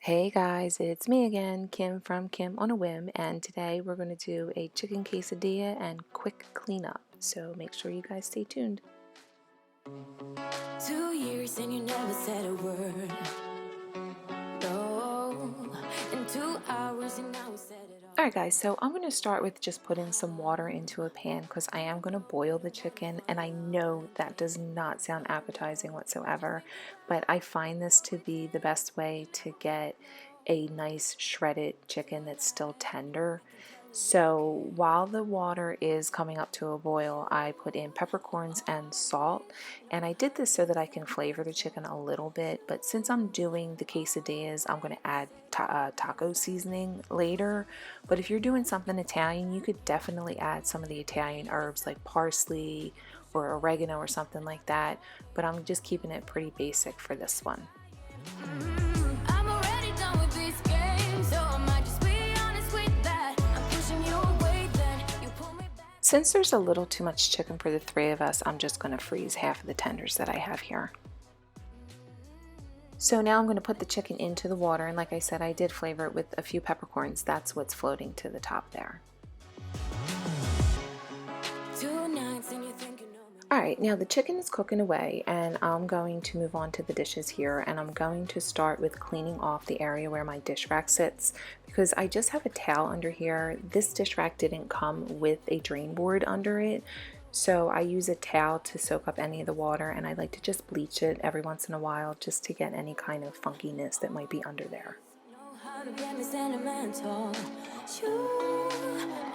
Hey guys, it's me again, Kim from Kim on a Whim, and today we're going to do a chicken quesadilla and quick cleanup. So make sure you guys stay tuned. 2 years and you never said a word. No, in 2 hours and now we said it all. Alright guys, so I'm going to start with just putting some water into a pan because I am going to boil the chicken, and I know that does not sound appetizing whatsoever, but I find this to be the best way to get a nice shredded chicken that's still tender. So while the water is coming up to a boil, I put in peppercorns and salt, and I did this so that I can flavor the chicken a little bit, but since I'm doing the quesadillas, I'm going to add taco seasoning later. But if you're doing something Italian, you could definitely add some of the Italian herbs like parsley or oregano or something like that, but I'm just keeping it pretty basic for this one. I'm already done with these games, so I might just be honest with that. I'm pushing you away, then you pull me back. Since there's a little too much chicken for the three of us, I'm just going to freeze half of the tenders that I have here. So now I'm going to put the chicken into the water, and like I said, I did flavor it with a few peppercorns. That's what's floating to the top there. 2 nights and you think you know me. Alright, now the chicken is cooking away, and I'm going to move on to the dishes here, and I'm going to start with cleaning off the area where my dish rack sits because I just have a towel under here. This dish rack didn't come with a drain board under it, so I use a towel to soak up any of the water, and I like to just bleach it every once in a while just to get any kind of funkiness that might be under there. Know how to get me sentimental. You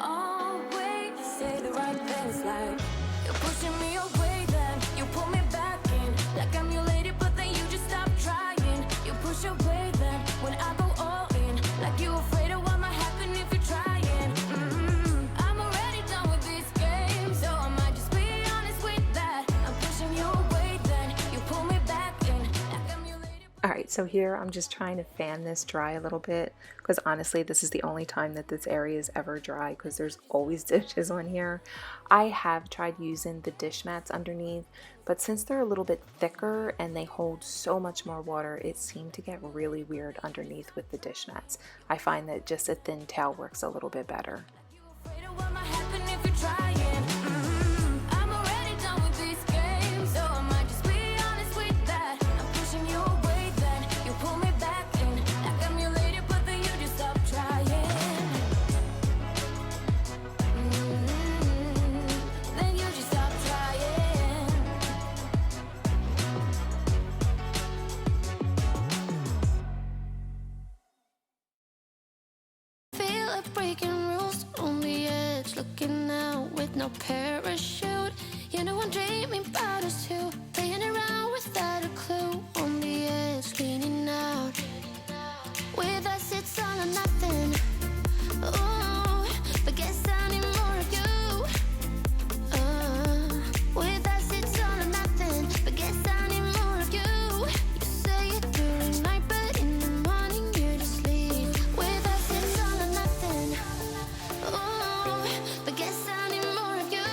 always say the right things, like you're pushing me away, then you pull me back in, like I'm your lady, but then you just stop trying. You push away, then when I go all in, like you afraid of what might happen if you're trying. I'm already done with these games, so I might just be honest with that. I'm pushing you away, then you pull me back in, like I'm your lady. Alright, so here I'm just trying to fan this dry a little bit because honestly this is the only time that this area is ever dry because there's always dishes on here. I have tried using the dish mats underneath, but since they're a little bit thicker and they hold so much more water, it seemed to get really weird underneath with the dish mats. I find that just a thin towel works a little bit better. Afraid of what might happen if you're trying. I'm already done with these games, so I might just be honest with that. I'm pushing you away, then you pull me back in, like I'm your lady, but then you just stop trying. Then you just stop trying. Feel like breaking rules on the edge, looking out with no parachute. You know I'm dreaming about us two, playing around without a clue. On the edge, cleaning out. With us it's all or nothing. Oh, but guess I need more of you. With us it's all or nothing, but guess I need more of you. You say it during night, but in the morning you just leave. With us it's all or nothing. Oh, but guess I need more of you.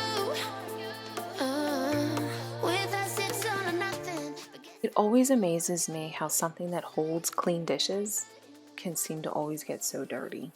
With us it's all or nothing. It always amazes me how something that holds clean dishes can seem to always get so dirty.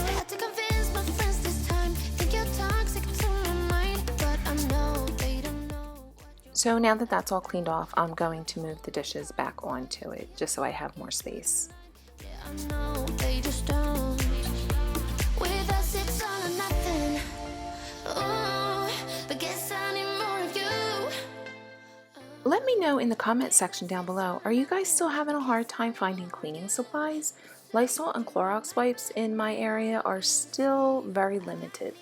Had to convince my friends this time. Think you're toxic to my mind, but I know they don't know what So now that that's all cleaned off, I'm going to move the dishes back onto it just so I have more space. I know they just don't. With us it's all or nothing. Oh, but guess I need more of you. Let me know in the comment section down below, are you guys still having a hard time finding cleaning supplies? Lysol and Clorox wipes in my area are still very limited.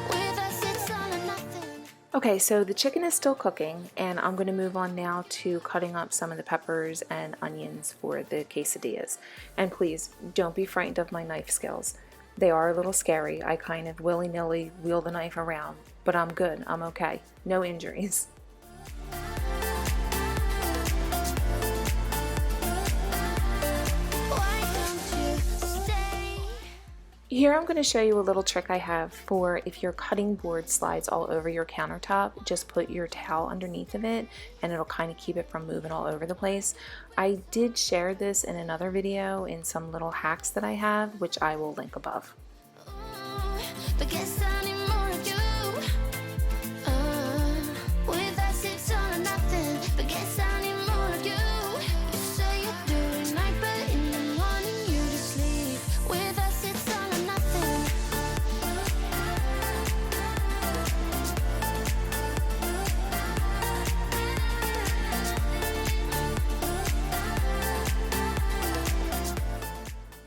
With us it's all or nothing. Okay, so the chicken is still cooking, and I'm going to move on now to cutting up some of the peppers and onions for the quesadillas. And please, don't be frightened of my knife skills. They are a little scary. I kind of willy-nilly wheel the knife around, but I'm good. I'm okay. No injuries. Here I'm going to show you a little trick I have for if your cutting board slides all over your countertop. Just put your towel underneath of it and it'll kind of keep it from moving all over the place. I did share this in another video in some little hacks that I have, which I will link above.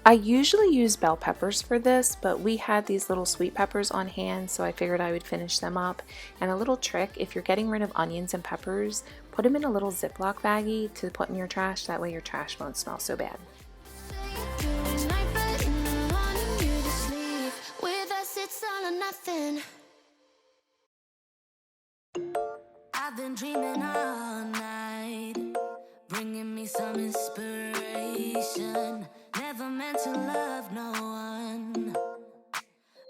I usually use bell peppers for this, but we had these little sweet peppers on hand, so I figured I would finish them up. And a little trick, if you're getting rid of onions and peppers, put them in a little Ziploc baggie to put in your trash. That way your trash won't smell so bad. I've been dreaming all night, bringing me some inspiration. Never meant to love no one,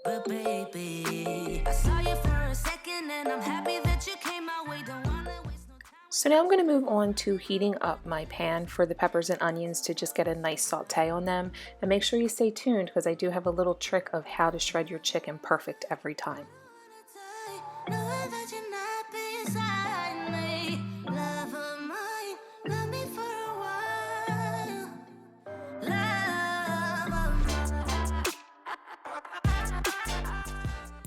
but baby, I saw you for a second and I'm happy that you came my way. Don't wanna waste no time. So now I'm going to move on to heating up my pan for the peppers and onions to just get a nice saute on them. And make sure you stay tuned because I do have a little trick of how to shred your chicken perfect every time.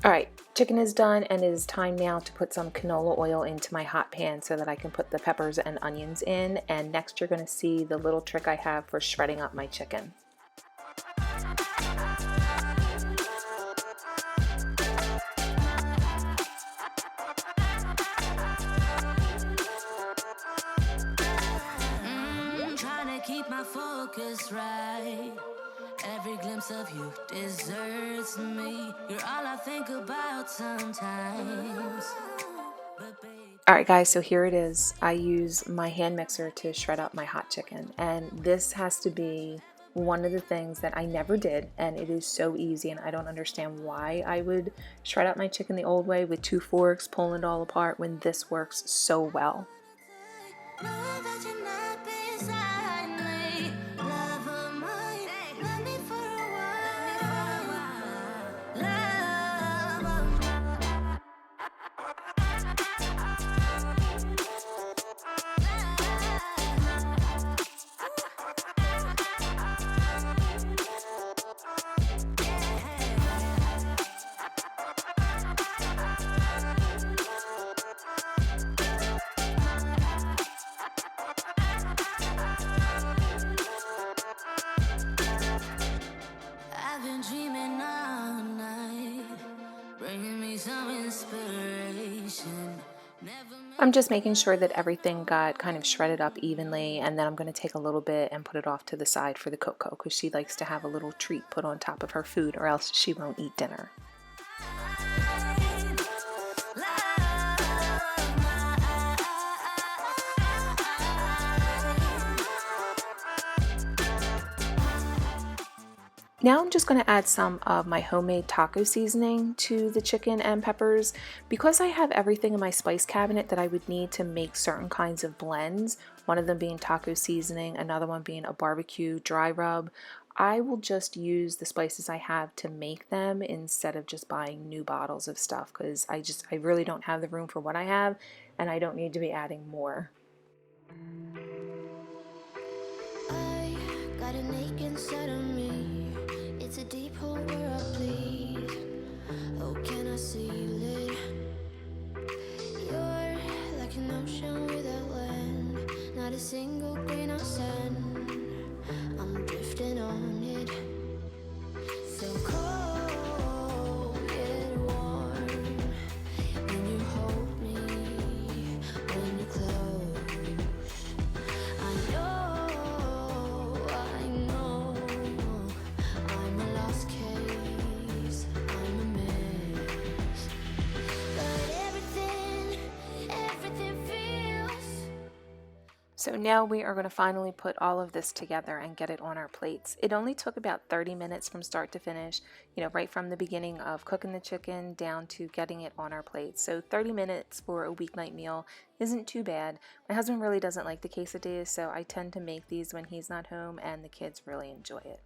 Alright, chicken is done and it is time now to put some canola oil into my hot pan so that I can put the peppers and onions in. And next you're going to see the little trick I have for shredding up my chicken. Trying to keep my focus right. Every glimpse of you deserts me. You're all I think about sometimes. Alright guys, so here it is. I use my hand mixer to shred up my hot chicken, and this has to be one of the things that I never did, and it is so easy, and I don't understand why I would shred up my chicken the old way with 2 forks pulling it all apart when this works so well. I'm just making sure that everything got kind of shredded up evenly, and then I'm going to take a little bit and put it off to the side for the Coco because she likes to have a little treat put on top of her food or else she won't eat dinner. Now I'm just going to add some of my homemade taco seasoning to the chicken and peppers. Because I have everything in my spice cabinet that I would need to make certain kinds of blends, one of them being taco seasoning, another one being a barbecue dry rub, I will just use the spices I have to make them instead of just buying new bottles of stuff because I really don't have the room for what I have and I don't need to be adding more. I got an ache inside of me. It's a deep hole where I bleed. Oh, can I seal it? You're like an ocean without land. Not a single grain of sand. I'm drifting on it. So cold, yet warm. When you hold me, when you're close. I know I'm a lost case. So now we are going to finally put all of this together and get it on our plates. It only took about 30 minutes from start to finish, right from the beginning of cooking the chicken down to getting it on our plates. So 30 minutes for a weeknight meal isn't too bad. My husband really doesn't like the quesadillas, so I tend to make these when he's not home, and the kids really enjoy it.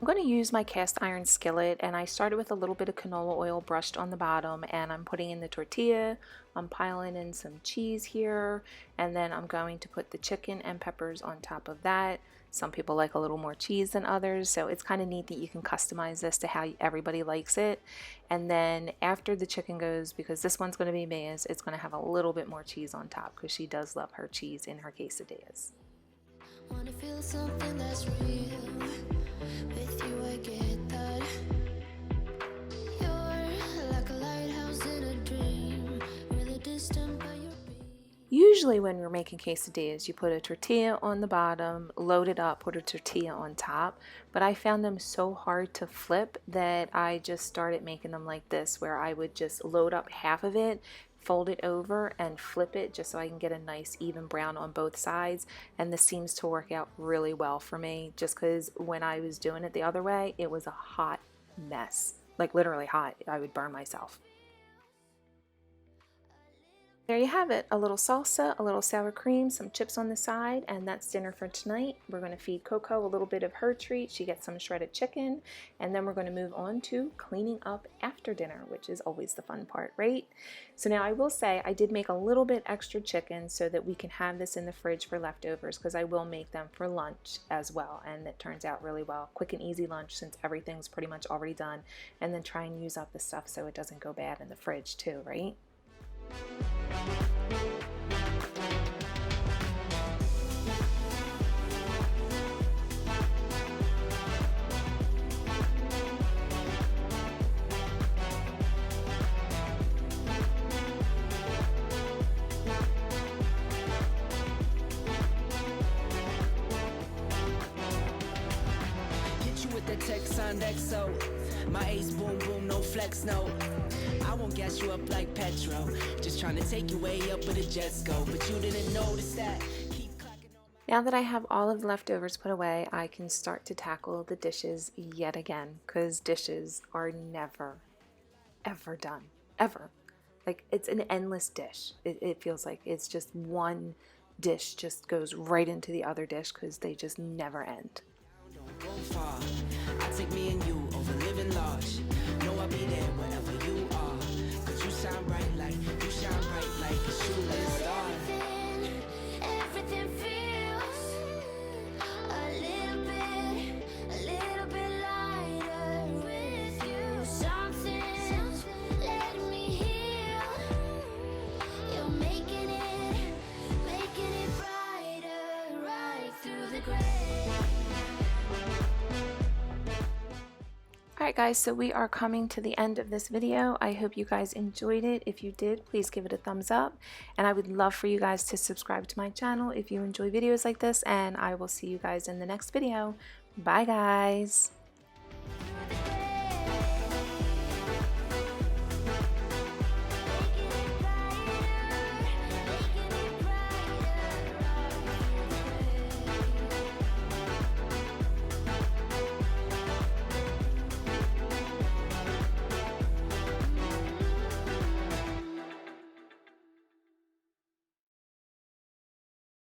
I'm going to use my cast iron skillet, and I started with a little bit of canola oil brushed on the bottom, and I'm putting in the tortilla. I'm piling in some cheese here, and then I'm going to put the chicken and peppers on top of that. Some people like a little more cheese than others, so it's kind of neat that you can customize this to how everybody likes it. And then after the chicken goes, because this one's going to be Maya's, it's going to have a little bit more cheese on top because she does love her cheese in her quesadillas. Wanna feel something that's real. With you I get that. You're like a lighthouse in a dream. Really distant but you're real. Usually when we're making quesadillas, you put a tortilla on the bottom, load it up, put a tortilla on top, but I found them so hard to flip that I just started making them like this, where I would just load up half of it, fold it over and flip it just so I can get a nice even brown on both sides. And this seems to work out really well for me, just because when I was doing it the other way, it was a hot mess, like literally hot. I would burn myself. There you have it, a little salsa, a little sour cream, some chips on the side, and that's dinner for tonight. We're going to feed Coco a little bit of her treat. She gets some shredded chicken, and then we're going to move on to cleaning up after dinner, which is always the fun part, right? So now I will say I did make a little bit extra chicken so that we can have this in the fridge for leftovers, because I will make them for lunch as well, and it turns out really well. Quick and easy lunch since everything's pretty much already done, and then try and use up the stuff so it doesn't go bad in the fridge too, right? Hit you with the text on XO. My ace boom boom, no flex, no. I won't gas you up like petrol. Just trying to take you way up where the jets go. But you didn't notice that. Keep clacking on my Now that I have all of the leftovers put away, I can start to tackle the dishes yet again, because dishes are never, ever done. Ever. Like, it's an endless dish. It feels like it's just one dish just goes right into the other dish because they just never end. don't go far. I take me and you over living large. Know I'll be there wherever you are. Cause you shine bright like a shooting star. Everything feels a little bit lighter with you. Something's letting me heal. You're making it brighter right through the gray. Alright guys, so we are coming to the end of this video. I hope you guys enjoyed it. If you did, please give it a thumbs up. And I would love for you guys to subscribe to my channel if you enjoy videos like this. And I will see you guys in the next video. Bye guys!